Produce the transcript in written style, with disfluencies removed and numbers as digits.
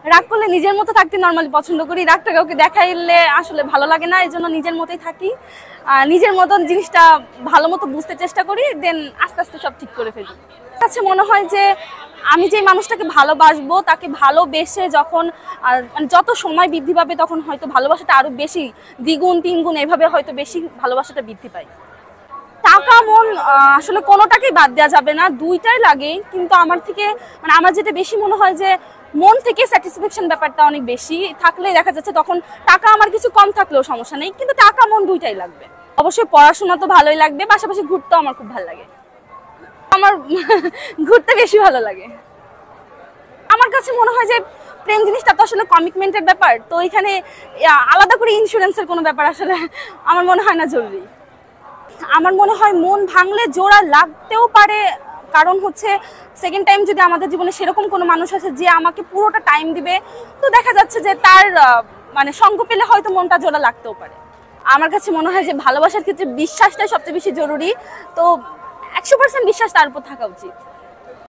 রাগ করলে নিজের মতো থাকতে নর্মালি পছন্দ করি, রাগটা কাউকে দেখাইলে আসলে ভালো লাগে না, এই জন্য নিজের মতোই থাকি। নিজের মতন জিনিসটা ভালো মতো বুঝতে চেষ্টা করি, দেন আস্তে আস্তে সব ঠিক করে ফেলি। কাছে মনে হয় যে আমি যে মানুষটাকে ভালোবাসবো তাকে ভালোবেসে যখন মানে যত সময় বৃদ্ধি পাবে তখন হয়তো ভালোবাসাটা আরো বেশি দ্বিগুণ তিনগুণ এভাবে হয়তো বেশি ভালোবাসাটা বৃদ্ধি পায়। টাকা মন আসলে কোনোটাকেই বাদ দেওয়া যাবে না, দুইটাই লাগে। কিন্তু আমার থেকে মানে আমার যেটা বেশি মনে হয় যে মন থেকে স্যাটিসফ্যাকশন ব্যাপারটা অনেক বেশি থাকলে দেখা যাচ্ছে তখন টাকা আমার কিছু কম থাকলেও সমস্যা নেই, কিন্তু টাকা মন দুইটাই লাগবে। অবশ্যই পড়াশোনা তো ভালোই লাগবে, পাশাপাশি ঘুরতেও আমার খুব ভালো লাগে। আমার ঘুরতে বেশি ভালো লাগে। আমার কাছে মনে হয় যে প্রেম জিনিসটা তো আসলে কমিটমেন্টের ব্যাপার, তো এখানে আলাদা করে ইন্স্যুরেন্সের কোনো ব্যাপার আসলে আমার মনে হয় না জরুরি। আমার মনে হয় মন ভাঙলে জোড়া লাগতেও পারে, কারণ হচ্ছে সেকেন্ড টাইম যদি আমাদের জীবনে সেরকম কোনো মানুষ আছে যে আমাকে পুরোটা টাইম দিবে, তো দেখা যাচ্ছে যে তার মানে সঙ্গ পেলে হয়তো মনটা জোড়া লাগতেও পারে। আমার কাছে মনে হয় যে ভালোবাসার ক্ষেত্রে বিশ্বাসটাই সবচেয়ে বেশি জরুরি, তো 100% বিশ্বাস তার উপর থাকা উচিত।